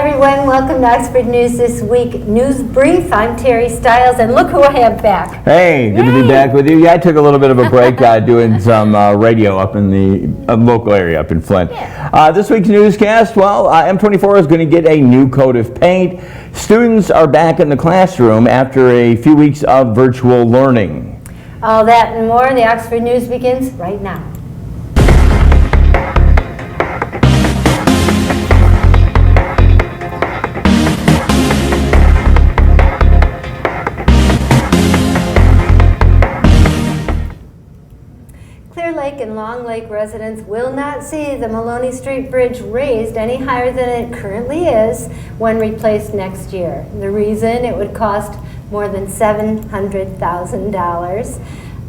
everyone, welcome to Oxford News This Week News Brief. I'm Terry Stiles, and look who I have back. Hey, good to be back with you. Yeah, I took a little bit of a break doing some radio up in the local area up in Flint. Yeah. This week's newscast, well, M24 is going to get a new coat of paint. Students are back in the classroom after a few weeks of virtual learning. All that and more, the Oxford News begins right now. Clear Lake and Long Lake residents will not see the Maloney Street Bridge raised any higher than it currently is when replaced next year. The reason, it would cost more than $700,000,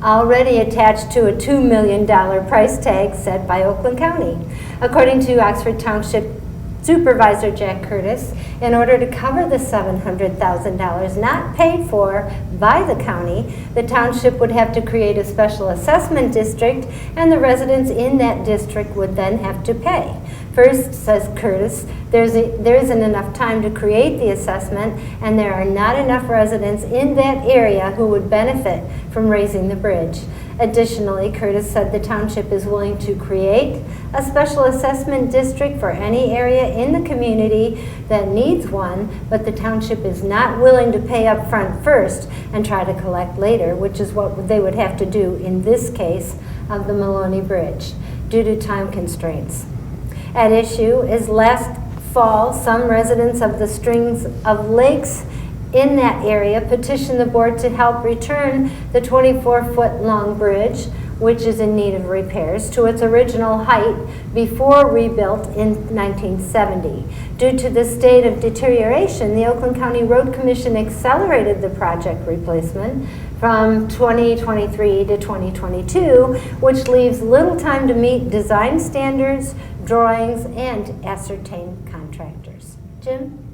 already attached to a $2 million price tag set by Oakland County. According to Oxford Township Supervisor Jack Curtis, in order to cover the $700,000 not paid for by the county, the township would have to create a special assessment district, and the residents in that district would then have to pay. First, says Curtis, there isn't enough time to create the assessment, and there are not enough residents in that area who would benefit from raising the bridge. Additionally, Curtis said the township is willing to create a special assessment district for any area in the community that needs one, but the township is not willing to pay up front first and try to collect later, which is what they would have to do in this case of the Maloney Bridge, due to time constraints. At issue is last fall, some residents of the strings of lakes in that area petitioned the board to help return the 24-foot long bridge, which is in need of repairs, to its original height before rebuilt in 1970. Due to the state of deterioration, the Oakland County Road Commission accelerated the project replacement from 2023 to 2022, which leaves little time to meet design standards, drawings, and ascertain contractors. Jim?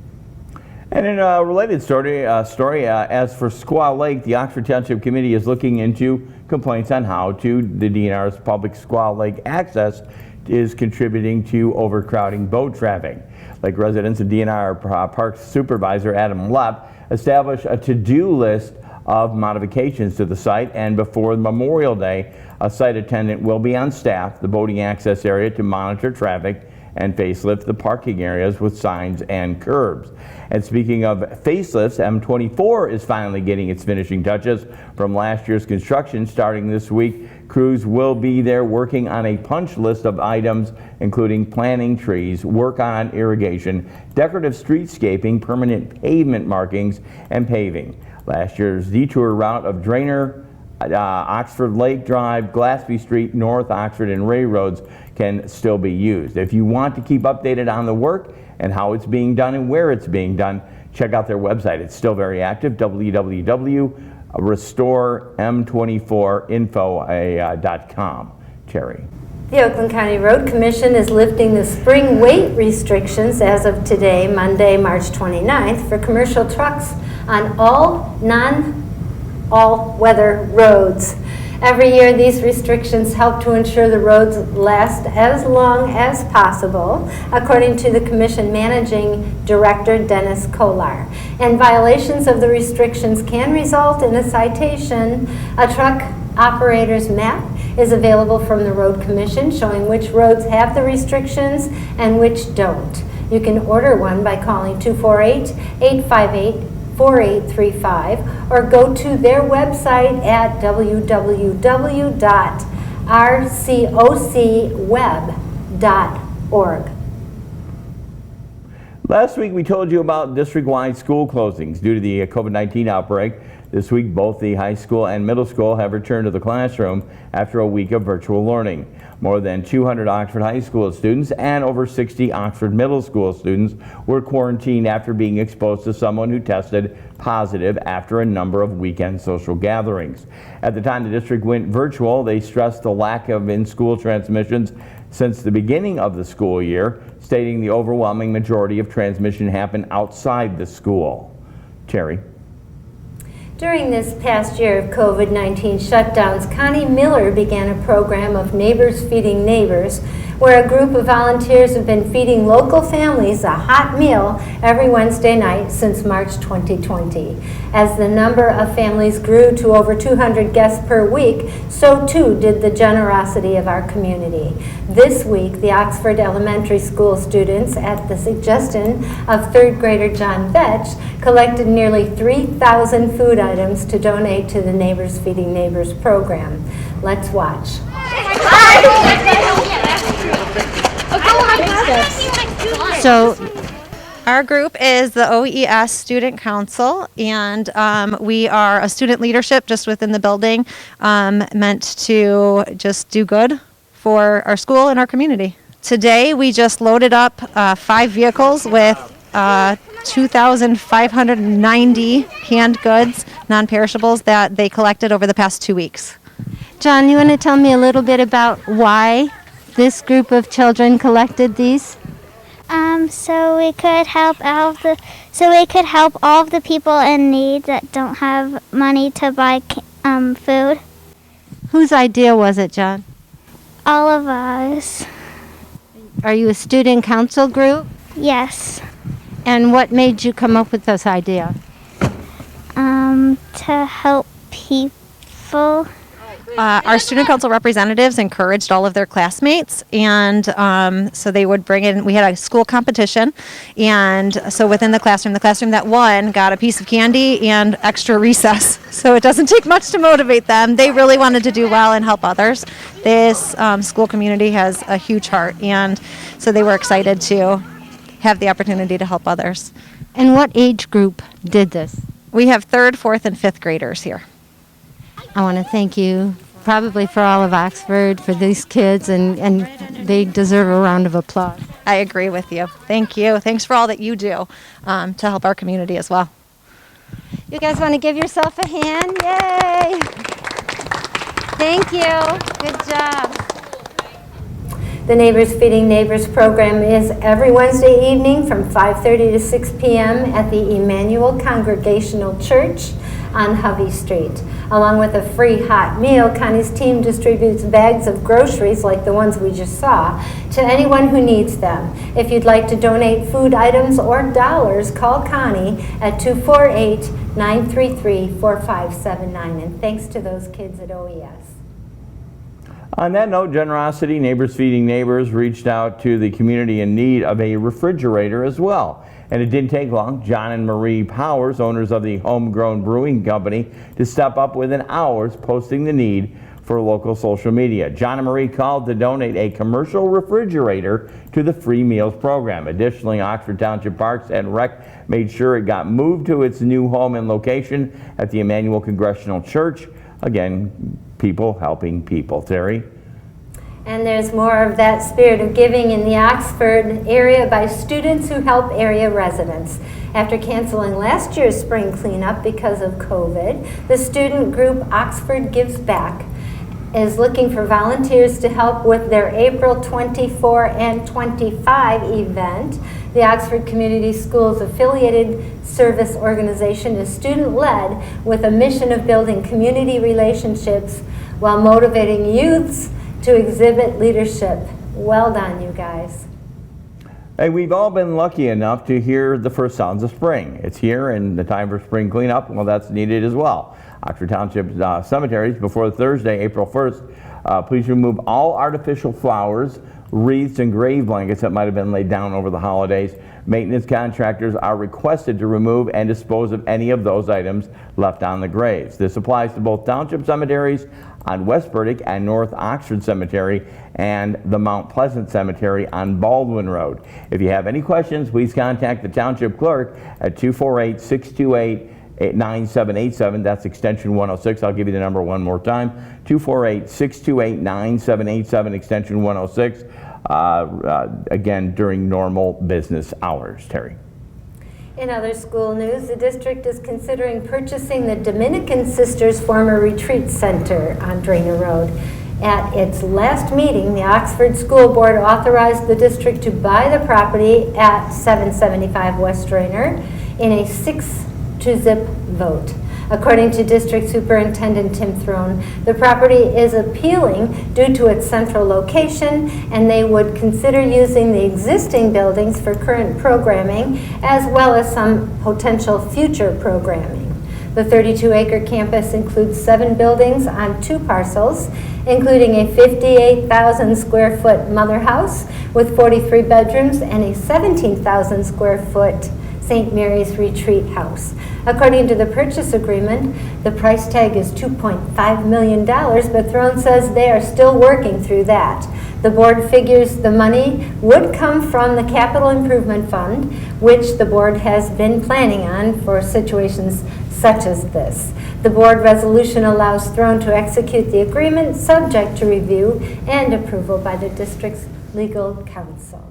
And in a related story, as for Squaw Lake, the Oxford Township Committee is looking into complaints on how the DNR's public Squaw Lake access is contributing to overcrowding boat traffic. Lake residents and DNR Parks Supervisor Adam Lepp established a to-do list of modifications to the site, and before Memorial Day, a site attendant will be on staff the boating access area to monitor traffic and facelift the parking areas with signs and curbs. And speaking of facelifts, M24 is finally getting its finishing touches from last year's construction. Starting this week, crews will be there working on a punch list of items, including planting trees, work on irrigation, decorative streetscaping, permanent pavement markings, and paving. Last year's detour route of Drainer, Oxford Lake Drive, Glaspie Street, North Oxford, and Ray Roads can still be used. If you want to keep updated on the work and how it's being done and where it's being done, check out their website. It's still very active, www.restorem24info.com. Terry. The Oakland County Road Commission is lifting the spring weight restrictions as of today, Monday, March 29th, for commercial trucks on all all-weather roads. Every year, these restrictions help to ensure the roads last as long as possible, according to the Commission Managing Director Dennis Kolar. And violations of the restrictions can result in a citation. A truck operator's map is available from the Road Commission, showing which roads have the restrictions and which don't. You can order one by calling 248-858-4835 or go to their website at www.rcocweb.org. Last week we told you about district-wide school closings due to the COVID-19 outbreak. This week both the high school and middle school have returned to the classroom after a week of virtual learning. More than 200 Oxford High School students and over 60 Oxford Middle School students were quarantined after being exposed to someone who tested positive after a number of weekend social gatherings. At the time the district went virtual, they stressed the lack of in-school transmissions since the beginning of the school year, stating the overwhelming majority of transmission happened outside the school. Terry. During this past year of COVID-19 shutdowns, Connie Miller began a program of Neighbors Feeding Neighbors, where a group of volunteers have been feeding local families a hot meal every Wednesday night since March 2020. As the number of families grew to over 200 guests per week, so too did the generosity of our community. This week, the Oxford Elementary School students, at the suggestion of third grader John Vetch, collected nearly 3,000 food items to donate to the Neighbors Feeding Neighbors program. Let's watch. So our group is the OES Student Council, and we are a student leadership just within the building, meant to just do good for our school and our community. Today we just loaded up 5 vehicles with 2,590 canned goods, non-perishables, that they collected over the past 2 weeks. John, you want to tell me a little bit about why this group of children collected these? So we could help all of the people in need that don't have money to buy food. Whose idea was it, John? All of us. Are you a student council group? Yes. And what made you come up with this idea? To help people. Our student council representatives encouraged all of their classmates, and so they would bring in, we had a school competition, and so within the classroom that won got a piece of candy and extra recess. So it doesn't take much to motivate them. They really wanted to do well and help others. This school community has a huge heart, and so they were excited to have the opportunity to help others. And what age group did this? We have 3rd, 4th, and 5th graders here. I want to thank you, probably for all of Oxford, for these kids, and they deserve a round of applause. I agree with you. Thank you. Thanks for all that you do to help our community as well. You guys want to give yourself a hand? Yay! Thank you. Good job. The Neighbors Feeding Neighbors program is every Wednesday evening from 5:30 to 6 p.m. at the Emmanuel Congregational Church on Hovey Street. Along with a free hot meal, Connie's team distributes bags of groceries like the ones we just saw to anyone who needs them. If you'd like to donate food items or dollars, call Connie at 248-933-4579. And thanks to those kids at OES. On that note, generosity, Neighbors Feeding Neighbors reached out to the community in need of a refrigerator as well. And it didn't take long. John and Marie Powers, owners of the Homegrown Brewing Company, to step up within hours, posting the need for local social media. John and Marie called to donate a commercial refrigerator to the Free Meals program. Additionally, Oxford Township Parks and Rec made sure it got moved to its new home and location at the Emmanuel Congregational Church. Again, people helping people. Terry? And there's more of that spirit of giving in the Oxford area by students who help area residents. After canceling last year's spring cleanup because of COVID, the student group Oxford Gives Back is looking for volunteers to help with their April 24 and 25 event. The Oxford Community Schools affiliated service organization is student-led with a mission of building community relationships while motivating youths to exhibit leadership. Well done, you guys. Hey, we've all been lucky enough to hear the first sounds of spring. It's here, and the time for spring cleanup, well, that's needed as well. Oxford Township cemeteries before Thursday, April 1st, please remove all artificial flowers, wreaths, and grave blankets that might have been laid down over the holidays. Maintenance contractors are requested to remove and dispose of any of those items left on the graves. This applies to both township cemeteries on West Burdick and North Oxford Cemetery and the Mount Pleasant Cemetery on Baldwin Road. If you have any questions, please contact the township clerk at 248-628-9787. That's extension 106. I'll give you the number one more time. 248-628-9787, extension 106. Again, during normal business hours. Terry. In other school news, the district is considering purchasing the Dominican Sisters former retreat center on Drainer Road. At its last meeting, the Oxford School Board authorized the district to buy the property at 775 West Drainer in a 6-0 vote. According to District Superintendent Tim Throne, the property is appealing due to its central location, and they would consider using the existing buildings for current programming as well as some potential future programming. The 32-acre campus includes 7 buildings on 2 parcels, including a 58,000 square foot mother house with 43 bedrooms and a 17,000 square foot St. Mary's Retreat House. According to the purchase agreement, the price tag is $2.5 million, but Throne says they are still working through that. The board figures the money would come from the Capital Improvement Fund, which the board has been planning on for situations such as this. The board resolution allows Throne to execute the agreement subject to review and approval by the district's legal counsel.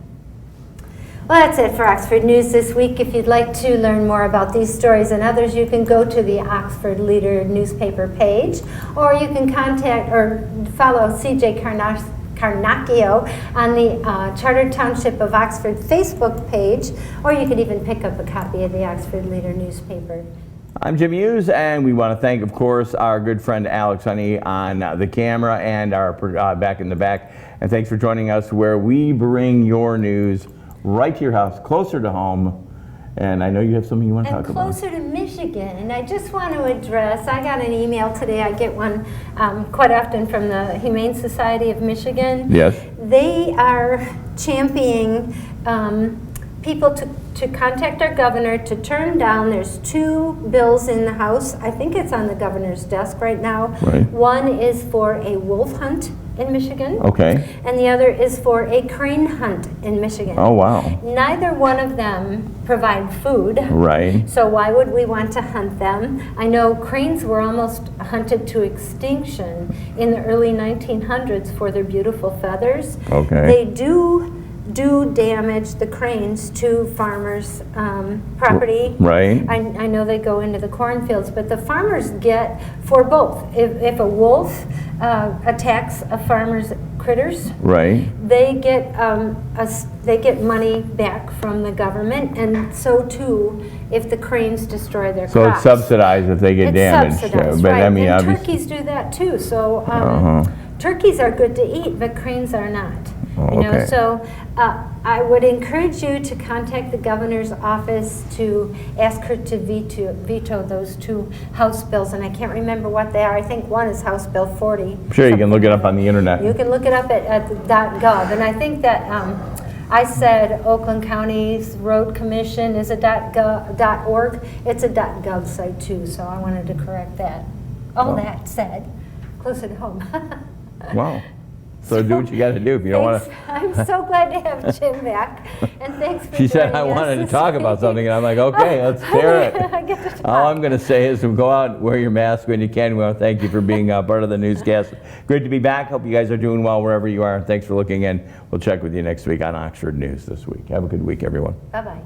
Well, that's it for Oxford News this week. If you'd like to learn more about these stories and others, you can go to the Oxford Leader newspaper page, or you can contact or follow CJ Carnacchio on the Charter Township of Oxford Facebook page, or you could even pick up a copy of the Oxford Leader newspaper. I'm Jim Hughes, and we want to thank, of course, our good friend Alex Honey on the camera and our back in the back. And thanks for joining us, where we bring your news right to your house, closer to home. And I know you have something you want to talk about. And closer to Michigan. And I just want to address, I got an email today, I get one quite often from the Humane Society of Michigan. Yes. They are championing people to contact our governor to turn down. There's 2 bills in the House. I think it's on the governor's desk right now. Right. One is for a wolf hunt in Michigan. Okay. And the other is for a crane hunt in Michigan. Oh, wow. Neither one of them provide food. Right. So why would we want to hunt them? I know cranes were almost hunted to extinction in the early 1900s for their beautiful feathers. Okay. They do damage, the cranes, to farmers' property. Right. I know they go into the cornfields, but the farmers get for both. If a wolf attacks a farmer's critters, Right. they get money back from the government, and so too if the cranes destroy their So crops. it's subsidized if they get It's damaged. subsidized, But right. I mean, and obviously. turkeys do that too. So turkeys are good to eat, but cranes are not. Oh, You know, okay. so I would encourage you to contact the governor's office to ask her to veto those 2 House bills, and I can't remember what they are. I think one is House Bill 40. I'm sure you can look it up on the internet. You can look it up at the .gov, and I think that I said Oakland County's Road Commission is a .org. It's a .gov site too, so I wanted to correct that. All that said, closer to home. Wow. So do what you got to do if you don't want to. I'm so glad to have Jim back, and thanks for She said joining I us wanted to this talk about week. something, and I'm like, okay, let's hear it. I get to talk. All I'm going to say is go out, wear your mask when you can. We want to thank you for being part of the newscast. Great to be back. Hope you guys are doing well wherever you are. Thanks for looking in. We'll check with you next week on Oxford News this week. Have a good week, everyone. Bye-bye.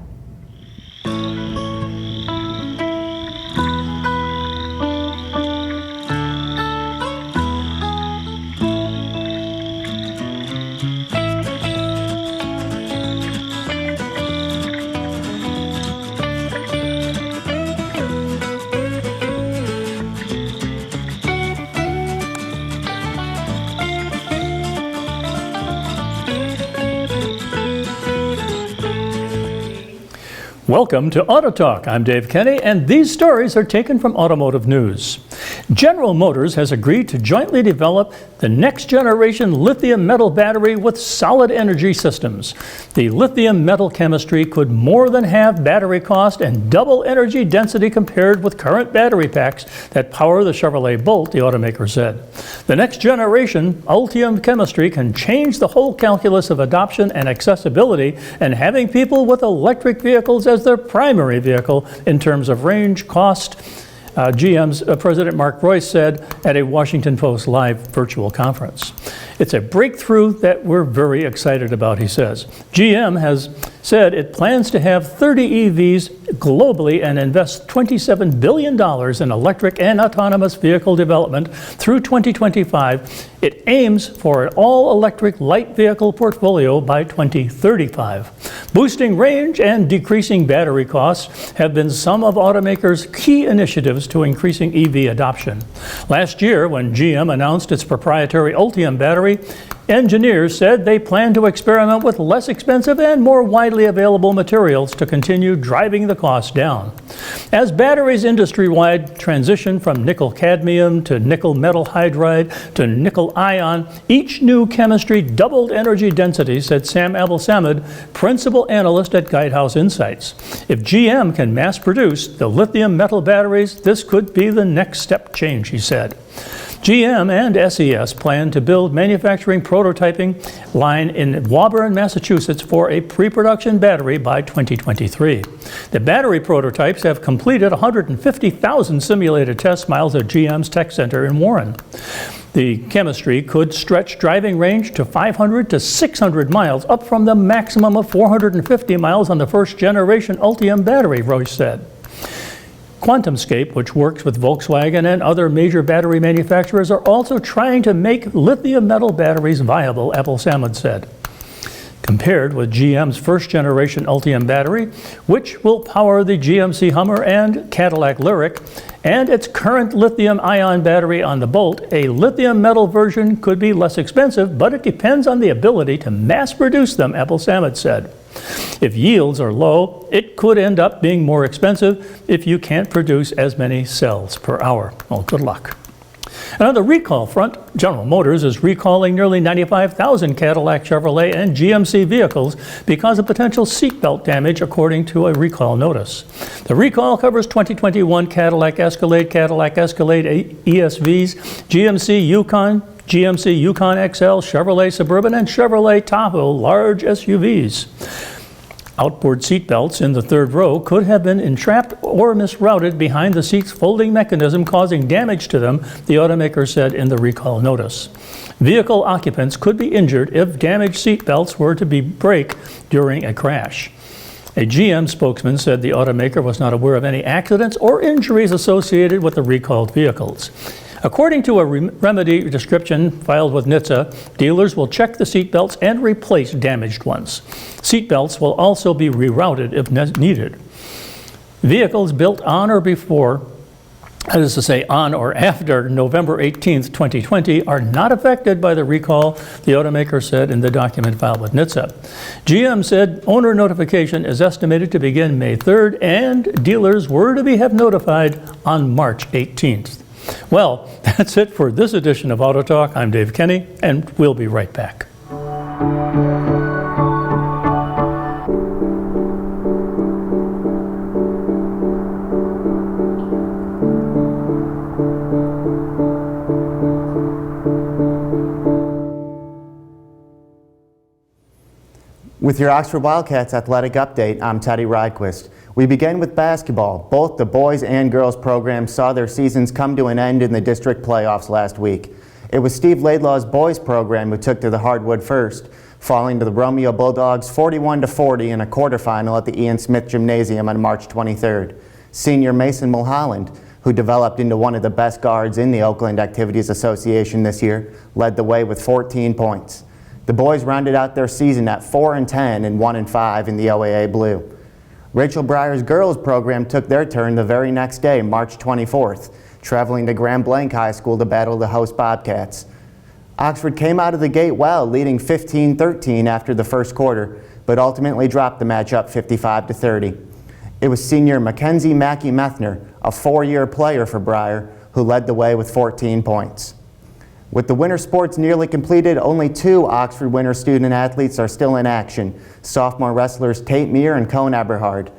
Welcome to Auto Talk. I'm Dave Kenny, and these stories are taken from Automotive News. General Motors has agreed to jointly develop the next generation lithium metal battery with solid energy systems. The lithium metal chemistry could more than halve battery cost and double energy density compared with current battery packs that power the Chevrolet Bolt, the automaker said. The next generation Ultium chemistry can change the whole calculus of adoption and accessibility, and having people with electric vehicles as their primary vehicle in terms of range, cost. GM's President Mark Royce said at a Washington Post live virtual conference. It's a breakthrough that we're very excited about, he says. GM has said it plans to have 30 EVs globally and invest $27 billion in electric and autonomous vehicle development through 2025. It aims for an all-electric light vehicle portfolio by 2035. Boosting range and decreasing battery costs have been some of automakers' key initiatives to increasing EV adoption. Last year, when GM announced its proprietary Ultium battery, engineers said they plan to experiment with less expensive and more widely available materials to continue driving the cost down. As batteries industry-wide transition from nickel cadmium to nickel metal hydride to nickel ion, each new chemistry doubled energy density, said Sam Abelsamid, principal analyst at Guidehouse Insights. If GM can mass produce the lithium metal batteries, this could be the next step change, he said. GM and SES plan to build manufacturing prototyping line in Woburn, Massachusetts for a pre-production battery by 2023. The battery prototypes have completed 150,000 simulated test miles at GM's Tech Center in Warren. The chemistry could stretch driving range to 500 to 600 miles, up from the maximum of 450 miles on the first generation Ultium battery, Royce said. QuantumScape, which works with Volkswagen and other major battery manufacturers, are also trying to make lithium metal batteries viable, Abelsamid said. Compared with GM's first-generation Ultium battery, which will power the GMC Hummer and Cadillac Lyriq, and its current lithium-ion battery on the Bolt, a lithium metal version could be less expensive, but it depends on the ability to mass produce them, Abelsamid said. If yields are low, it could end up being more expensive if you can't produce as many cells per hour. Well, good luck. And on the recall front, General Motors is recalling nearly 95,000 Cadillac, Chevrolet, and GMC vehicles because of potential seatbelt damage, according to a recall notice. The recall covers 2021 Cadillac Escalade ESVs, GMC Yukon, GMC Yukon XL, Chevrolet Suburban, and Chevrolet Tahoe large SUVs. Outboard seat belts in the third row could have been entrapped or misrouted behind the seat's folding mechanism, causing damage to them, the automaker said in the recall notice. Vehicle occupants could be injured if damaged seat belts were to break during a crash. A GM spokesman said the automaker was not aware of any accidents or injuries associated with the recalled vehicles. According to a remedy description filed with NHTSA, dealers will check the seat belts and replace damaged ones. Seat belts will also be rerouted if needed. Vehicles built on or before, that is to say on or after November 18, 2020, are not affected by the recall, the automaker said in the document filed with NHTSA. GM said owner notification is estimated to begin May 3rd, and dealers were to have notified on March 18th. Well, that's it for this edition of Auto Talk. I'm Dave Kenny, and we'll be right back. With your Oxford Wildcats athletic update, I'm Teddy Rydquist. We begin with basketball. Both the boys and girls programs saw their seasons come to an end in the district playoffs last week. It was Steve Laidlaw's boys program who took to the hardwood first, falling to the Romeo Bulldogs 41-40 in a quarterfinal at the Ian Smith Gymnasium on March 23rd. Senior Mason Mulholland, who developed into one of the best guards in the Oakland Activities Association this year, led the way with 14 points. The boys rounded out their season at 4-10 and 1-5 in the OAA Blue. Rachel Breyer's girls program took their turn the very next day, March 24th, traveling to Grand Blanc High School to battle the host Bobcats. Oxford came out of the gate well, leading 15-13 after the first quarter, but ultimately dropped the matchup 55-30. It was senior Mackenzie Mackey Methner, a four-year player for Breyer, who led the way with 14 points. With the winter sports nearly completed, only two Oxford winter student athletes are still in action, sophomore wrestlers Tate Meir and Cone Eberhard.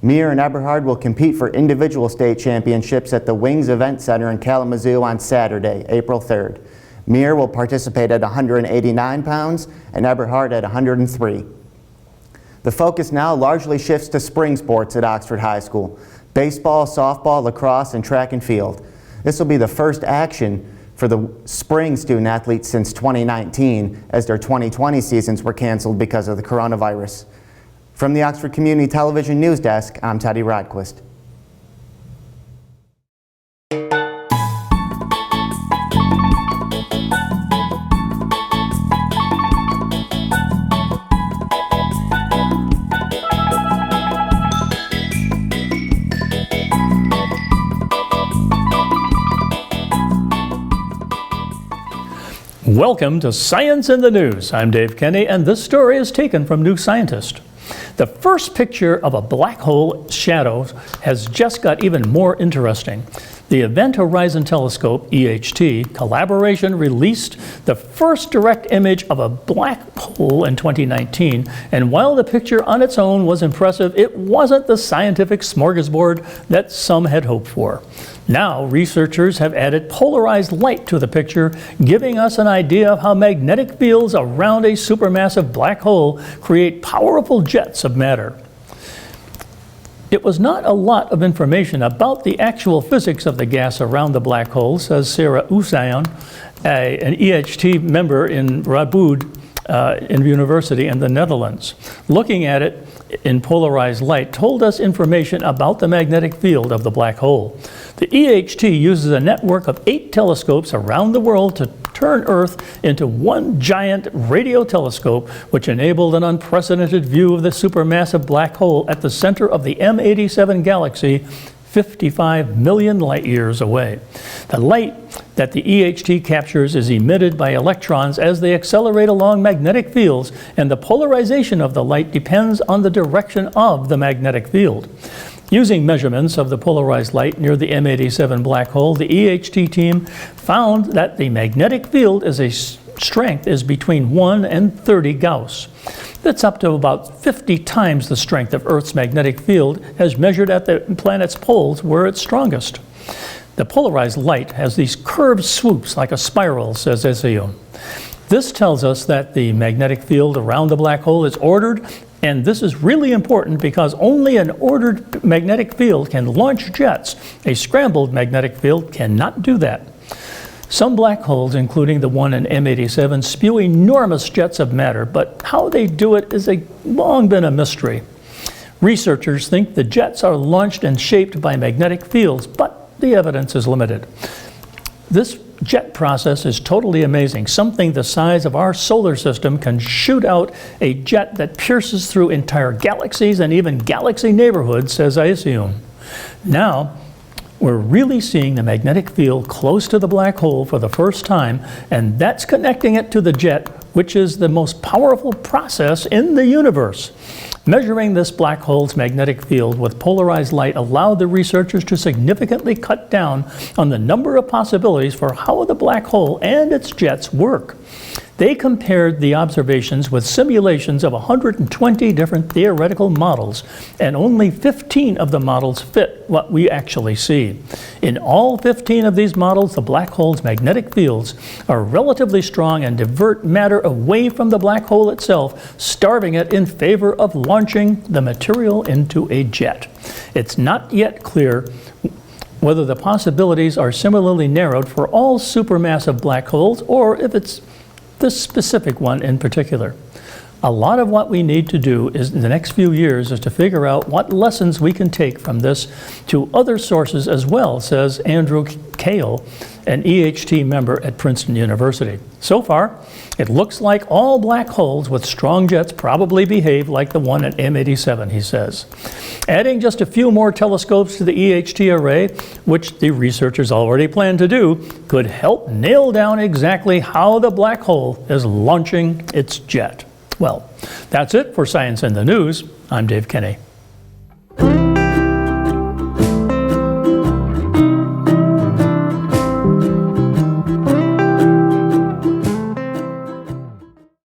Meir and Eberhard will compete for individual state championships at the Wings Event Center in Kalamazoo on Saturday, April 3rd. Meir will participate at 189 pounds and Eberhard at 103. The focus now largely shifts to spring sports at Oxford High School: baseball, softball, lacrosse, and track and field. This will be the first action for the spring student athletes since 2019, as their 2020 seasons were canceled because of the coronavirus. From the Oxford Community Television News Desk, I'm Teddy Rydquist. Welcome to Science in the News. I'm Dave Kenny, and this story is taken from New Scientist. The first picture of a black hole shadow has just got even more interesting. The Event Horizon Telescope, EHT, collaboration released the first direct image of a black hole in 2019, and while the picture on its own was impressive, it wasn't the scientific smorgasbord that some had hoped for. Now, researchers have added polarized light to the picture, giving us an idea of how magnetic fields around a supermassive black hole create powerful jets of matter. It was not a lot of information about the actual physics of the gas around the black hole, says Sarah Oussayan, an EHT member in Radboud University in the Netherlands. Looking at it in polarized light told us information about the magnetic field of the black hole. The EHT uses a network of 8 telescopes around the world to turn Earth into one giant radio telescope, which enabled an unprecedented view of the supermassive black hole at the center of the M87 galaxy, 55 million light years away. The light that the EHT captures is emitted by electrons as they accelerate along magnetic fields, and the polarization of the light depends on the direction of the magnetic field. Using measurements of the polarized light near the M87 black hole, the EHT team found that the magnetic field strength is between 1 and 30 Gauss. That's up to about 50 times the strength of Earth's magnetic field as measured at the planet's poles where it's strongest. The polarized light has these curved swoops like a spiral, says Oussayan. This tells us that the magnetic field around the black hole is ordered, and this is really important because only an ordered magnetic field can launch jets. A scrambled magnetic field cannot do that. Some black holes, including the one in M87, spew enormous jets of matter, but how they do it has long been a mystery. Researchers think the jets are launched and shaped by magnetic fields, but the evidence is limited. This jet process is totally amazing. Something the size of our solar system can shoot out a jet that pierces through entire galaxies and even galaxy neighborhoods, says Oussayan. Now, we're really seeing the magnetic field close to the black hole for the first time, and that's connecting it to the jet, which is the most powerful process in the universe. Measuring this black hole's magnetic field with polarized light allowed the researchers to significantly cut down on the number of possibilities for how the black hole and its jets work. They compared the observations with simulations of 120 different theoretical models, and only 15 of the models fit what we actually see. In all 15 of these models, the black hole's magnetic fields are relatively strong and divert matter away from the black hole itself, starving it in favor of launching the material into a jet. It's not yet clear whether the possibilities are similarly narrowed for all supermassive black holes or if it's this specific one in particular. A lot of what we need to do is in the next few years is to figure out what lessons we can take from this to other sources as well, says Andrew Kale, an EHT member at Princeton University. So far, it looks like all black holes with strong jets probably behave like the one at M87, he says. Adding just a few more telescopes to the EHT array, which the researchers already plan to do, could help nail down exactly how the black hole is launching its jet. Well, that's it for Science in the News. I'm Dave Kenny.